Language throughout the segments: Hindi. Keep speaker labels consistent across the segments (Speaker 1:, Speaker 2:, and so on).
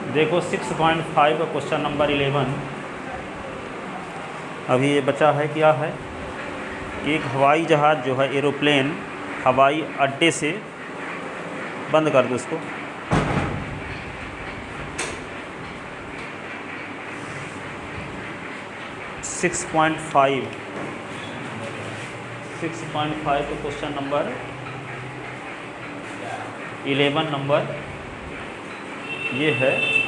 Speaker 1: देखो 6.5 का क्वेश्चन नंबर 11। अभी ये बचा है क्या है कि एक हवाई जहाज़ जो है एरोप्लेन हवाई अड्डे से, बंद कर दो इसको, सिक्स पॉइंट फाइव का क्वेश्चन नंबर 11 नंबर ये है।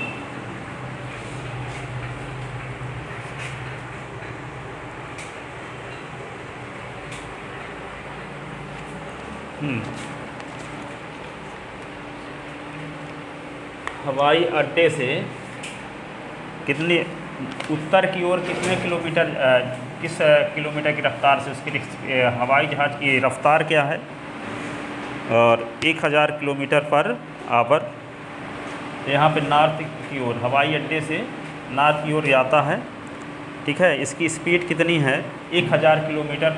Speaker 1: हवाई अड्डे से कितने उत्तर की ओर कितने किलोमीटर, किस किलोमीटर की रफ़्तार से उसकी हवाई जहाज़ की रफ़्तार क्या है, और 1000 किलोमीटर पर आवर। यहाँ पे नॉर्थ की ओर, हवाई अड्डे से नॉर्थ की ओर जाता है, ठीक है। इसकी स्पीड कितनी है, 1000 kilometre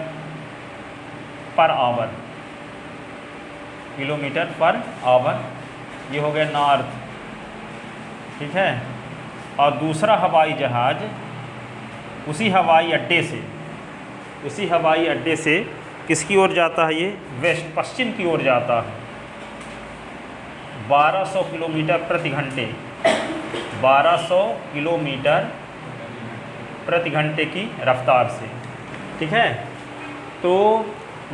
Speaker 1: per our, kilometre per our. ये हो गया नॉर्थ, ठीक है। और दूसरा हवाई जहाज़ उसी हवाई अड्डे से किसकी ओर जाता है, ये वेस्ट, पश्चिम की ओर जाता है, 1200 किलोमीटर प्रति घंटे, 1200 किलोमीटर प्रति घंटे की रफ्तार से, ठीक है। तो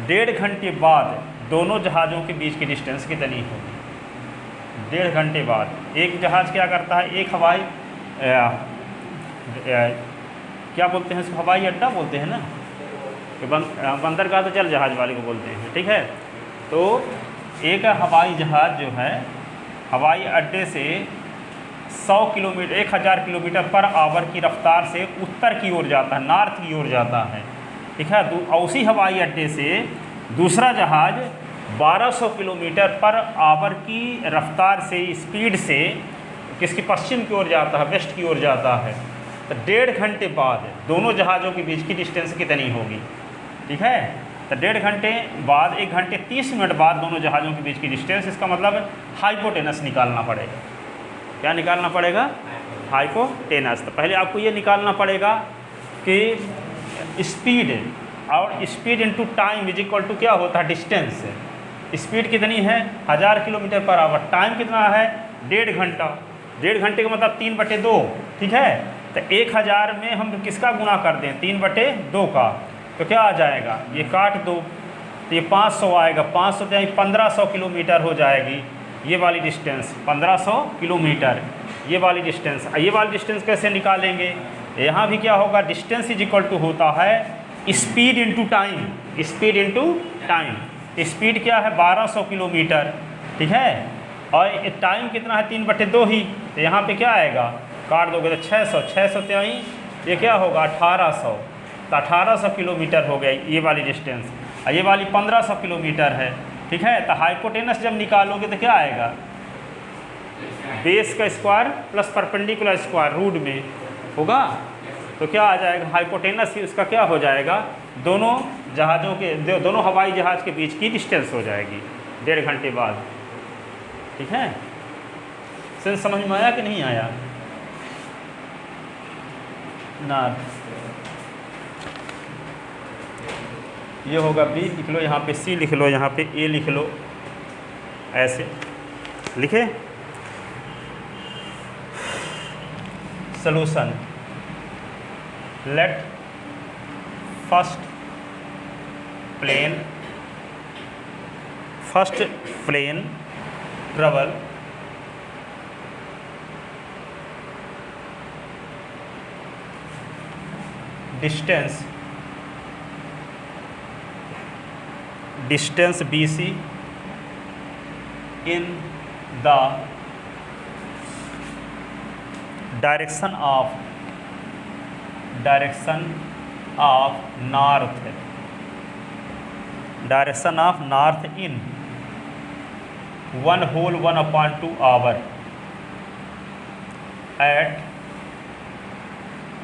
Speaker 1: 1.5 घंटे बाद दोनों जहाज़ों के बीच की डिस्टेंस कितनी होगी। 1.5 घंटे बाद एक जहाज़ क्या करता है, एक हवाई क्या बोलते हैं इसको, हवाई अड्डा बोलते हैं ना, कि बंदरगाह तो चल जहाज़ वाले को बोलते हैं, ठीक है। तो एक हवाई जहाज़ जो है हवाई अड्डे से 100 किलोमीटर, 1000 किलोमीटर पर आवर की रफ्तार से उत्तर की ओर जाता है, नॉर्थ की ओर जाता है, ठीक है। तो उसी हवाई अड्डे से दूसरा जहाज़ 1200 किलोमीटर पर आवर की रफ्तार से, स्पीड से किसकी, पश्चिम की ओर जाता है, वेस्ट की ओर जाता है। तो 1.5 घंटे बाद दोनों जहाज़ों के बीच की डिस्टेंस कितनी होगी, ठीक है। तो 1.5 घंटे बाद, 1 घंटे 30 मिनट बाद दोनों जहाज़ों के बीच की डिस्टेंस, इसका मतलब हाइपोटेनस निकालना पड़ेगा। क्या निकालना पड़ेगा, हाइपोटेनस। तो पहले आपको ये निकालना पड़ेगा कि स्पीड, और speed into time is equal to क्या होता है, डिस्टेंस। स्पीड कितनी है, 1000 किलोमीटर पर आवर, टाइम कितना है, 1.5 घंटा। 1.5 घंटे का मतलब 3/2, ठीक है। तो 1000 में हम किसका गुना कर दें, 3/2 का, तो क्या आ जाएगा, ये काट दो, तो ये 500 आएगा, 500 तो 1500 किलोमीटर हो जाएगी ये वाली डिस्टेंस, 1500 किलोमीटर ये वाली डिस्टेंस। ये वाली डिस्टेंस कैसे निकालेंगे, यहाँ भी क्या होगा, डिस्टेंस इज इक्वल टू होता है speed into time, speed into time. Speed क्या है, 1200 किलोमीटर, ठीक है, और टाइम कितना है, 3/2 ही। तो यहाँ पे क्या आएगा, काट दोगे तो 600, 600 त्याई ये क्या होगा, 1800। तो 1800 किलोमीटर हो गया ये वाली डिस्टेंस, और ये वाली 1500 किलोमीटर है, ठीक है। तो हाइपोटेनस जब निकालोगे तो क्या आएगा, बेस का square plus perpendicular square root में होगा, तो क्या आ जाएगा, हाइपोटेनस ही उसका क्या हो जाएगा, दोनों जहाज़ों के, दोनों हवाई जहाज़ के बीच की डिस्टेंस हो जाएगी 1.5 घंटे बाद, ठीक है। सेंस समझ में आया कि नहीं आया ना। ये होगा बी, लिख लो यहाँ पे सी, लिख लो यहाँ पे ए, लिख लो, ऐसे लिखे। Solution, let first plane travel distance BC in the direction of north in 1/2 hour at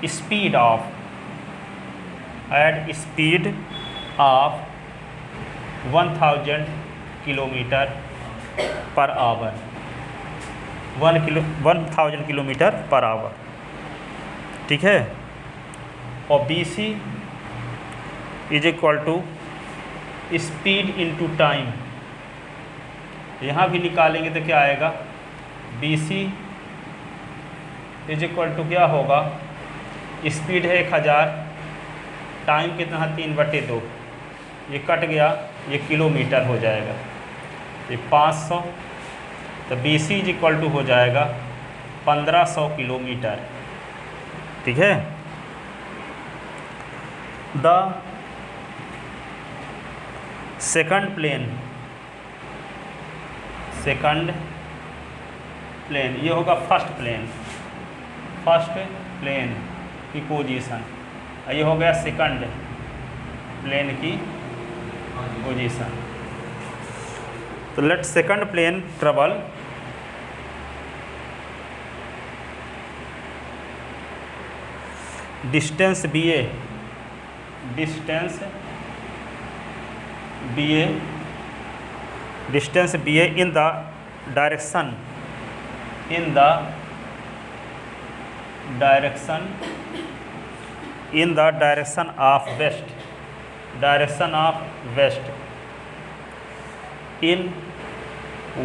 Speaker 1: speed of 1000 kilometre per hour. 1000 kilometre per hour, ठीक है। और BC is equal to speed into time, यहाँ भी निकालेंगे तो क्या आएगा, BC इज इक्वल टू क्या होगा, स्पीड है 1000, टाइम कितना है 3/2, ये कट गया, ये किलोमीटर हो जाएगा, ये 500, तो BC इज इक्वल टू हो जाएगा 1500 किलोमीटर, ठीक है। द सेकंड प्लेन, ये होगा फर्स्ट प्लेन की पोजीशन, ये हो गया सेकंड प्लेन की पोजीशन। तो let second plane travel distance BA in the direction of west in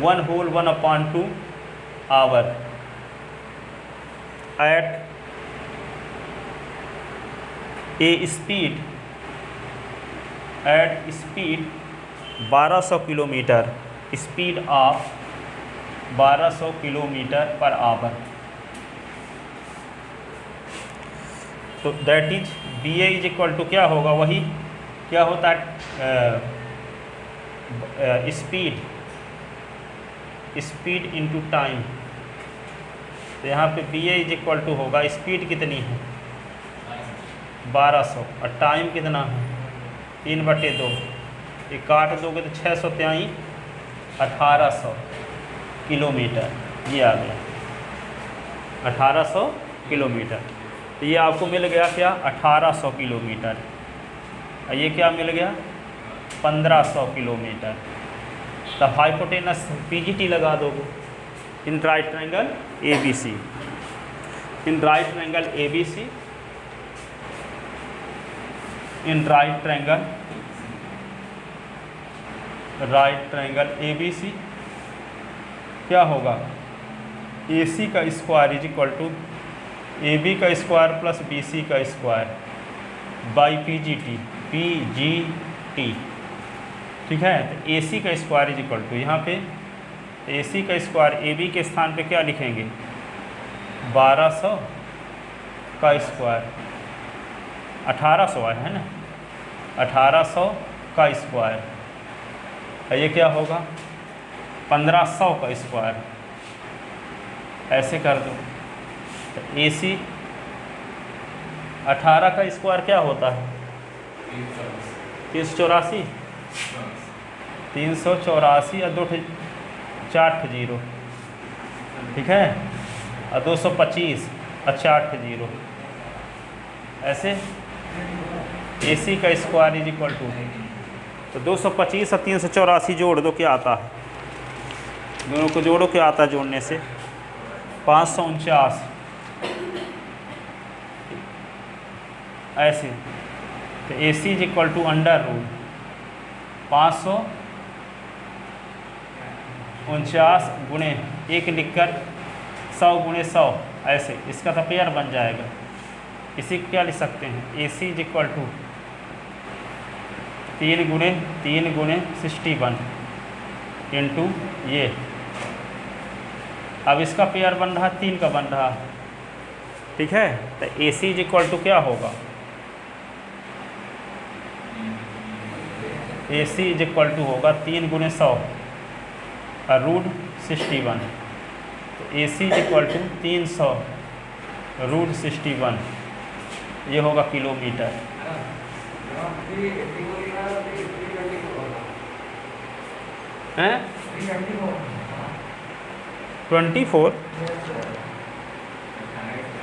Speaker 1: 1/2 hour at speed 1200 kilometre, speed of 1200 kilometre per hour. तो that is BA is equal to क्या होगा, वही क्या होता है, स्पीड इनटू टाइम। तो यहाँ पे BA इज इक्वल टू होगा, स्पीड कितनी है 1200 और टाइम कितना है 3/2, ये काट दोगे तो 623 1800 किलोमीटर, ये आ गया 1800 किलोमीटर। तो ये आपको मिल गया क्या 1800 किलोमीटर, और ये क्या मिल गया 1500 किलोमीटर। तब हाइपोटेनस PGT लगा दोगे in right triangle ABC, in right triangle ABC क्या होगा, AC का square is equal to AB का स्क्वायर प्लस BC का स्क्वायर बाई PGT, ठीक है। तो AC का स्क्वायर इज इक्वल टू, यहाँ पे AC का स्क्वायर AB के स्थान पे क्या लिखेंगे 1200 का स्क्वायर, 1800 है ना, 1800 का स्क्वायर, ये क्या होगा 1500 का स्क्वायर, ऐसे कर दो। तो AC 18 का स्क्वायर क्या होता है 384, 384 और 480, ठीक है, और 225 और 480, ऐसे AC का स्क्वायर इज इक्वल टू, तो 225 और 384 जोड़ दो, क्या आता है, दोनों को जोड़ो, क्या आता है जोड़ने से 549, ऐसे। तो AC is equal to under root 549 गुणे 1 लिखकर 100 गुणे 100, ऐसे इसका तो पेयर बन जाएगा। इसी को क्या लिख सकते हैं, AC इज इक्वल टू 3 गुणे 61 इंटू ये, अब इसका पेयर बन रहा 3 का बन रहा, ठीक है। तो AC इज इक्वल टू क्या होगा, AC इज इक्वल टू होगा 3 गुणे 100 और रूट 61, तो AC is equal to 300 root 61, ये होगा किलोमीटर। हैं 24,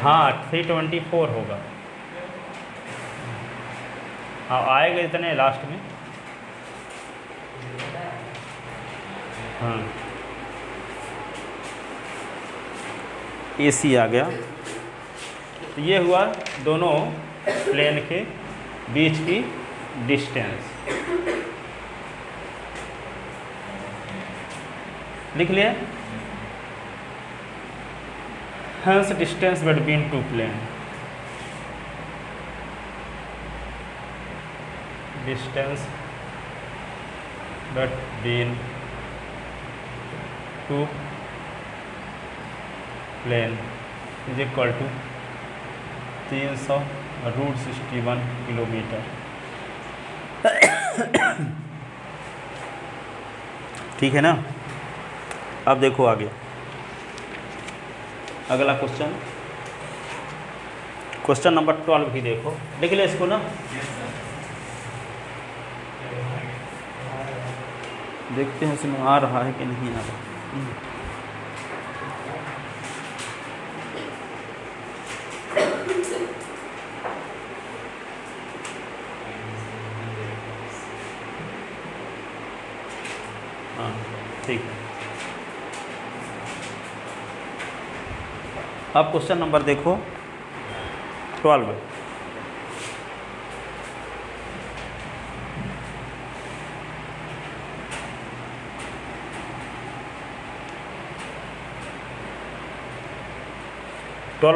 Speaker 1: हाँ 324 होगा, हाँ आएगा इतने लास्ट में, हाँ AC आ गया। तो ये हुआ दोनों प्लेन के बीच की डिस्टेंस। लिख लिया। Hence distance between two plane, distance between two plane is equal to 300√61 kilometre. ठीक है ना। अब देखो आगे अगला क्वेश्चन, क्वेश्चन नंबर 12 भी देखो, लिख ले इसको ना। देखते हैं इसमें आ रहा है कि नहीं आ रहा। हाँ ठीक है। अब क्वेश्चन नंबर देखो 12।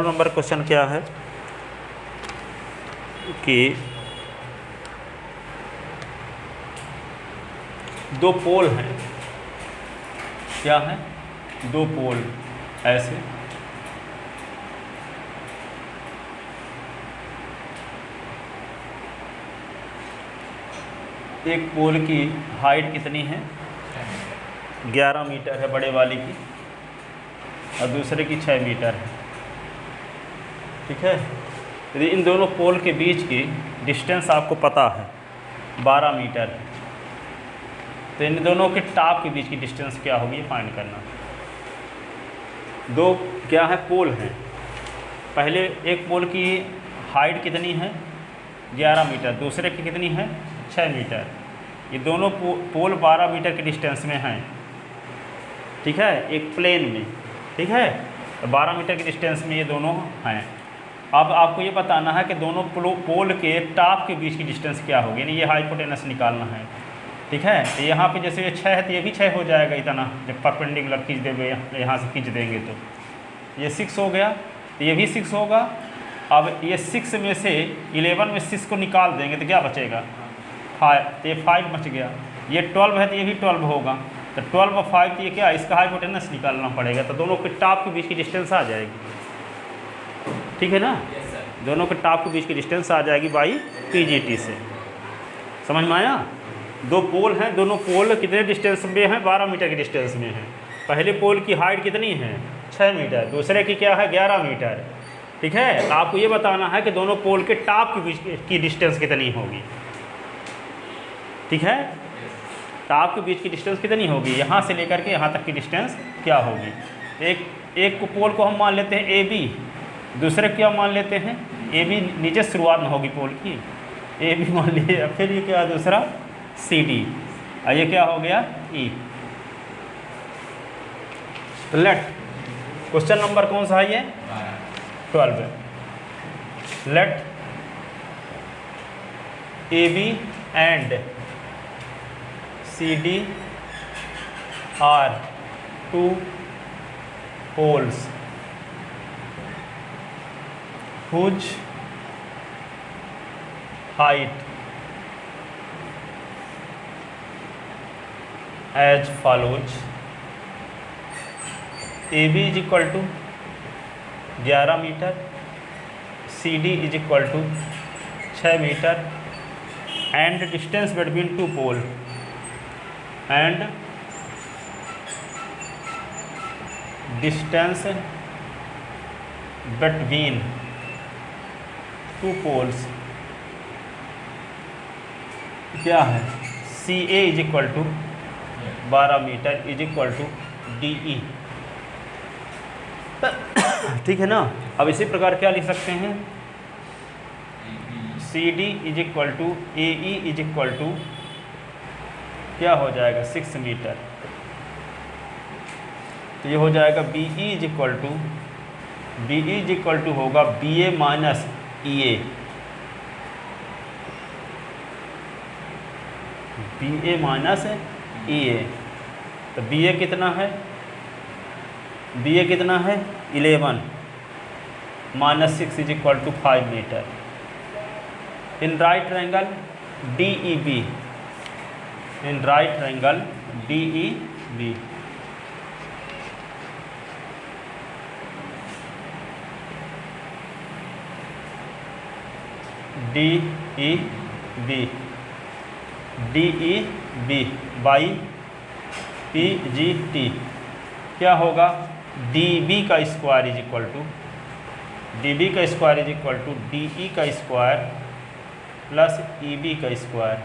Speaker 1: नंबर क्वेश्चन क्या है कि दो पोल हैं। क्या है? दो पोल ऐसे, एक पोल की हाइट कितनी है? 11 मीटर है बड़े वाली की, और दूसरे की 6 मीटर है। ठीक है। यदि इन दोनों पोल के बीच की डिस्टेंस आपको पता है 12 मीटर है, तो इन दोनों के टॉप के बीच की डिस्टेंस क्या होगी ये फाइंड करना। दो क्या है? पोल हैं। पहले एक पोल की हाइट कितनी है? 11 मीटर, दूसरे की कितनी है? 6 मीटर। ये दोनों पोल 12 मीटर के डिस्टेंस में हैं। ठीक है, एक प्लेन में। ठीक है, 12 मीटर के डिस्टेंस में ये दोनों हैं। अब आपको ये बताना है कि दोनों पोल के टॉप के बीच की डिस्टेंस क्या होगी, यानी ये हाइपोटेनस निकालना है। ठीक है, तो यहाँ पे जैसे ये 6 है तो ये भी 6 हो जाएगा इतना, जब परपेंडिकुलर खींच देंगे यहाँ से खींच देंगे तो ये 6 हो गया, तो ये भी 6 होगा। अब ये 6 में से 11 में 6 को निकाल देंगे तो क्या बचेगा? 5, तो ये 5 बच गया। ये 12 है तो ये भी 12 होगा, तो 12 और 5 तो ये क्या, इसका हाइपोटेनस निकालना पड़ेगा, तो दोनों के टॉप के बीच की डिस्टेंस आ जाएगी। ठीक है ना। दोनों के टॉप के बीच की डिस्टेंस आ जाएगी बाई PGT से। समझ में आया? दो पोल हैं, दोनों पोल कितने डिस्टेंस में हैं? 12 मीटर के डिस्टेंस में हैं। पहले पोल की हाइट कितनी है? 6 मीटर, दूसरे की क्या है? 11 मीटर। ठीक है, तो आपको ये बताना है कि दोनों पोल के टॉप के बीच की डिस्टेंस कितनी होगी। ठीक है, टॉप के बीच की डिस्टेंस कितनी होगी, यहाँ से लेकर के यहाँ तक की डिस्टेंस क्या होगी। एक को पोल को हम मान लेते हैं AB, दूसरे क्या मान लेते हैं? AB नीचे शुरुआत में होगी पोल की, AB मान लिए, फिर ये क्या दूसरा CD, और ये क्या हो गया E। तो लेट क्वेश्चन नंबर कौन सा है ये? 12। Let AB and CD are two poles whose height as follows. AB is equal to 11 metre, CD is equal to 6 metre, and distance between two pole and distance between two poles क्या है? CA is equal to 12 metre is equal to DE। ठीक है ना। अब इसी प्रकार क्या लिख सकते हैं? CD is equal to AE is equal to क्या हो जाएगा? 6 मीटर। तो ये हो जाएगा BE is equal to B is equal to होगा B A minus E A, B A minus E A. तो बी ए कितना है, बी ए कितना है 11 minus 6 is equal to 5 metre. In right triangle D E B, in right triangle D E B, D E B, D E B by P G T क्या होगा, डी बी का square is equal to, D B का square is equal to D E का स्क्वायर प्लस ई बी का स्क्वायर।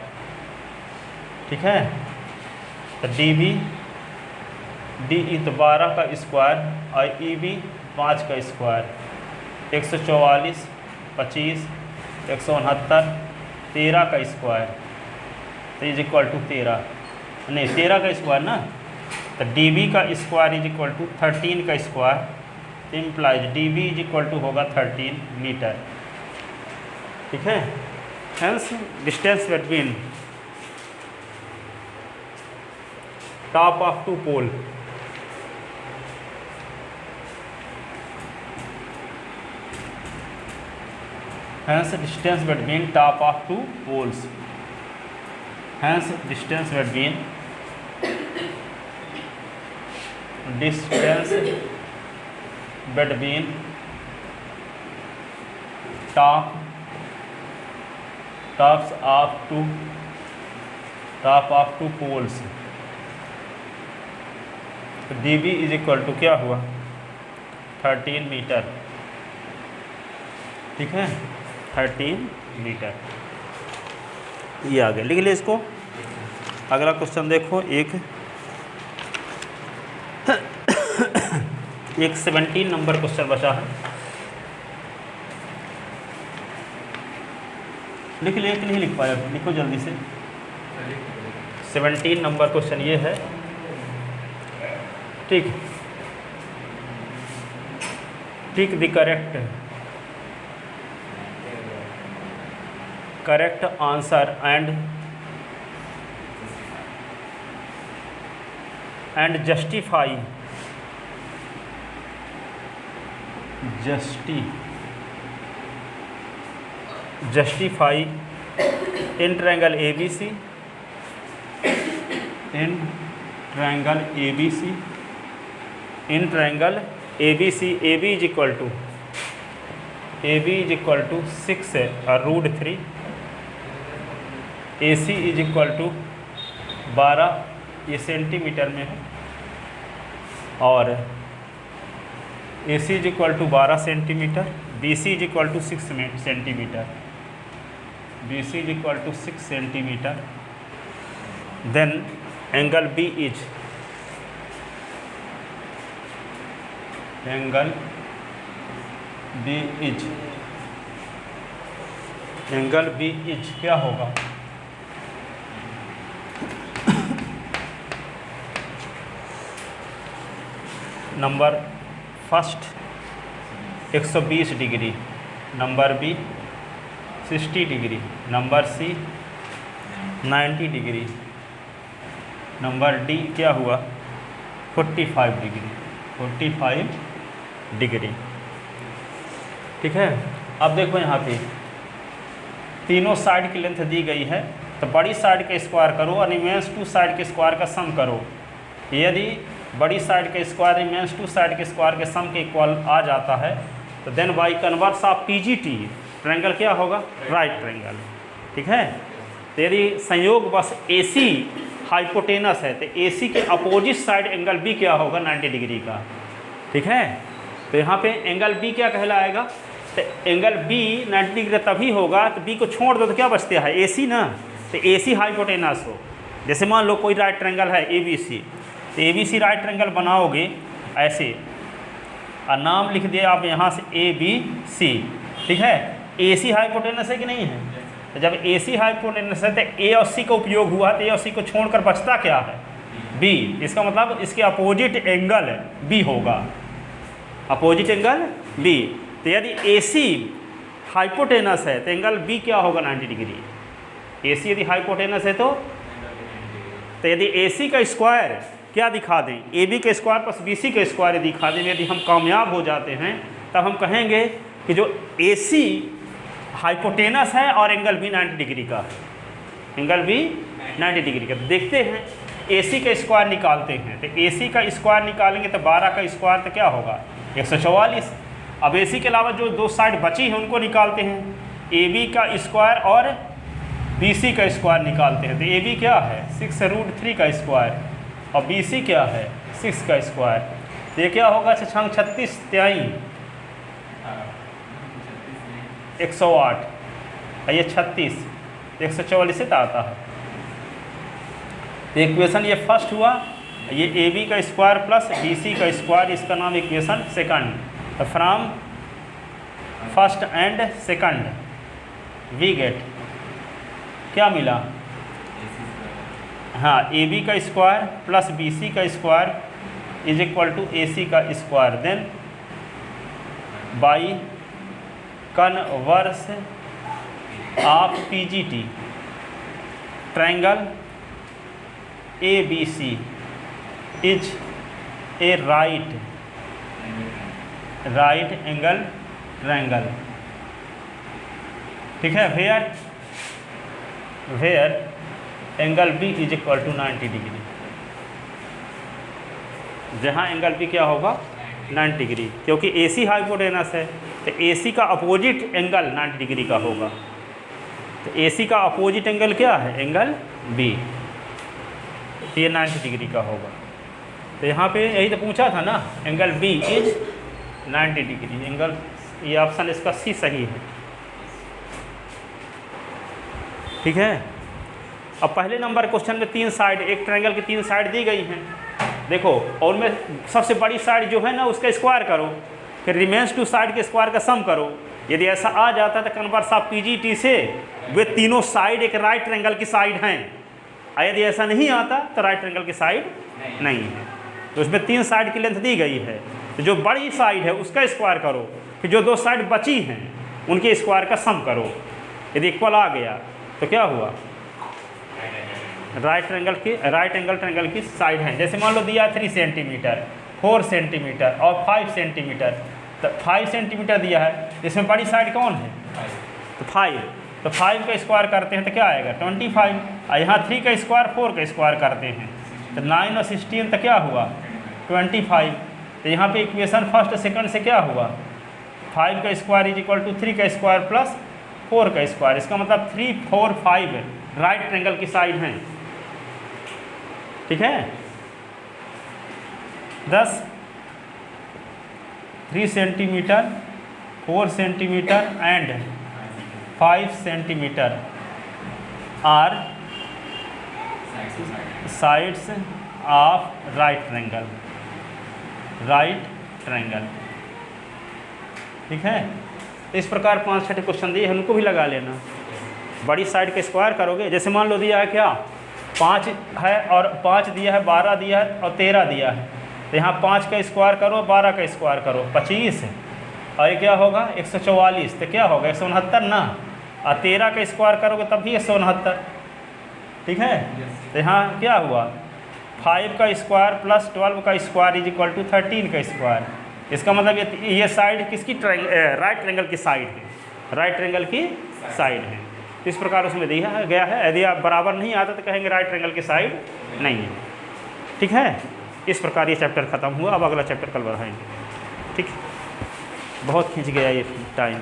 Speaker 1: ठीक है, तो डी बी डी ई तो 12 का स्क्वायर और ई बी 5 का स्क्वायर, 144 25 169 13 का स्क्वायर, तो इज इक्वल टू 13 नहीं 13 का स्क्वायर ना, तो डी बी का स्क्वायर इज इक्वल टू 13 का square, implies D B is equal to होगा 13 मीटर। ठीक है, hence distance between top of two pole, hence distance between top of two poles, hence distance between tops of two poles, तो D B is equal to क्या हुआ 13 मीटर। ठीक है, 13 मीटर ये आ गया। लिख ले इसको। अगला क्वेश्चन देखो, एक 17 नंबर क्वेश्चन बचा है। लिख ले, एक नहीं लिख पाया, लिखो जल्दी से। 17 नंबर क्वेश्चन ये है। ठीक, tick the correct answer and justify in triangle ABC, AB is equal to 6 root 3, AC is equal to 12, ये सेंटीमीटर में है, और AC is equal to 12 centimetre, BC is equal to 6 centimetre, BC is equal to 6 centimetre. Then angle B is क्या होगा, number first 120 degree, number B 60 degree, number C 90 degree, number D क्या हुआ 45 डिग्री। ठीक है, अब देखो यहाँ पे तीनों साइड की लेंथ दी गई है, तो बड़ी साइड का स्क्वायर करो और रिमेंस टू साइड के स्क्वायर का सम करो। यदि बड़ी साइड के स्क्वायर रिमेंस टू साइड के स्क्वायर के सम के इक्वल आ जाता है, तो then by converse of PGT triangle क्या होगा, राइट ट्रायंगल। ठीक है, तो यदि संयोग बस AC हाइपोटेनस है, तो AC के अपोजिट साइड एंगल B क्या होगा 90 डिग्री का। ठीक है, तो यहाँ पे एंगल B क्या कहलाएगा, तो एंगल B 90 डिग्री तभी होगा, तो B को छोड़ दो तो क्या बचता है AC ना, तो AC हाइपोटेनस हो। जैसे मान लो कोई राइट ट्रायंगल है ABC, तो ABC राइट ट्रायंगल बनाओगे ऐसे, और नाम लिख दिया आप यहाँ से ABC। ठीक है, AC हाइपोटेनस है कि नहीं है, तो जब AC हाइपोटेनस है तो A और C का उपयोग हुआ, तो A और C को छोड़कर बचता क्या है B। इसका मतलब इसके अपोजिट एंगल B होगा, अपोजिट एंगल बी। तो यदि ए सी हाइपोटेनस है तो एंगल बी क्या होगा 90 डिग्री। ए सी यदि हाइपोटेनस है तो यदि ए सी का स्क्वायर क्या दिखा दें, ए बी का स्क्वायर प्लस बी सी का स्क्वायर दिखा दें, यदि हम कामयाब हो जाते हैं तब हम कहेंगे कि जो ए सी हाइपोटेनस है और एंगल बी 90 डिग्री का है, एंगल बी 90 डिग्री का। देखते हैं ए सी का स्क्वायर निकालते हैं, तो ए सी का स्क्वायर निकालेंगे तो 12 का स्क्वायर तो क्या होगा 144। अब ए सी के अलावा जो दो साइड बची हैं उनको निकालते हैं, ए बी का स्क्वायर और बी सी का स्क्वायर निकालते हैं। तो ए बी क्या है 6√3 का स्क्वायर और बी सी क्या है 6 का स्क्वायर। तो ये क्या होगा 6 36 23 108 और ये 36 144 से आता है। इक्वेशन ये फर्स्ट हुआ, ये ए बी का स्क्वायर प्लस बी सी का स्क्वायर, इसका नाम equation second. From first and second we get क्या मिला, हाँ ए बी का स्क्वायर प्लस बी सी का square is equal to A C का square, then by converse of P G T triangle A B C is a right angle triangle. ठीक है, where angle B is equal to 90 degree, जहाँ एंगल बी क्या होगा 90 डिग्री, क्योंकि ए सी हाइपोटेनस है तो ए सी का अपोजिट एंगल 90 डिग्री का होगा। तो ए सी का अपोजिट एंगल क्या है एंगल बी, ये 90 डिग्री का होगा। तो यहाँ पे यही तो पूछा था ना, angle B is 90 degree, angle ये ऑप्शन इसका सी सही है। ठीक है, अब पहले नंबर क्वेश्चन में 3 साइड, एक ट्रायंगल की 3 साइड दी गई हैं, देखो, और उनमें सबसे बड़ी साइड जो है ना उसका स्क्वायर करो, फिर रिमेंस 2 साइड के स्क्वायर का सम करो। यदि ऐसा आ जाता तो कन्वर्स ऑफ पीजीटी से वे तीनों साइड एक राइट ट्रायंगल की साइड हैं, और यदि ऐसा नहीं आता तो राइट ट्रायंगल की साइड नहीं है। तो उसमें 3 साइड की लेंथ दी गई है, तो जो बड़ी साइड है उसका स्क्वायर करो, फिर जो 2 साइड बची हैं उनके स्क्वायर का सम करो। यदि इक्वल आ गया तो क्या हुआ, राइट एंगल ट्रायंगल की साइड है। जैसे मान लो दिया 3 सेंटीमीटर, 4 सेंटीमीटर और 5 सेंटीमीटर, तो 5 सेंटीमीटर दिया है, इसमें बड़ी साइड कौन है तो 5, तो 5 का स्क्वायर करते हैं तो क्या आएगा 25, और यहाँ 3 का स्क्वायर 4 का स्क्वायर करते हैं तो 9 और 16 तो क्या हुआ 25। तो यहाँ पे इक्वेशन फर्स्ट सेकंड से क्या हुआ 5 का स्क्वायर इज इक्वल टू 3 का स्क्वायर प्लस 4 का स्क्वायर, इसका मतलब 3, 4, 5 राइट ट्रायंगल की साइड हैं। ठीक है, 10 3 centimetre 4 centimetre and 5 centimetre are sides of right triangle. ठीक है, इस प्रकार 5-6 क्वेश्चन दिए हैं, उनको भी लगा लेना। बड़ी साइड के स्क्वायर करोगे, जैसे मान लो दिया है क्या 5 है और 5 दिया है, 12 दिया है और 13 दिया है, तो यहाँ 5 का स्क्वायर करो 12 का स्क्वायर करो 25 है, और ये क्या होगा 144, तो क्या होगा 169 ना, और 13 का स्क्वायर करोगे तब भी 169। ठीक है, तो यहाँ क्या हुआ 5 का स्क्वायर प्लस 12 का स्क्वायर इज इक्वल टू 13 का स्क्वायर। इसका मतलब ये साइड किसकी राइट ट्रायंगल की साइड है, राइट ट्रायंगल की साइड है। इस प्रकार उसमें दिया गया है, यदि आप बराबर नहीं आता तो कहेंगे राइट ट्रायंगल की साइड नहीं है। ठीक है, इस प्रकार ये चैप्टर ख़त्म हुआ। अब अगला चैप्टर कल बढ़ाएंगे। ठीक, बहुत खींच गया ये टाइम।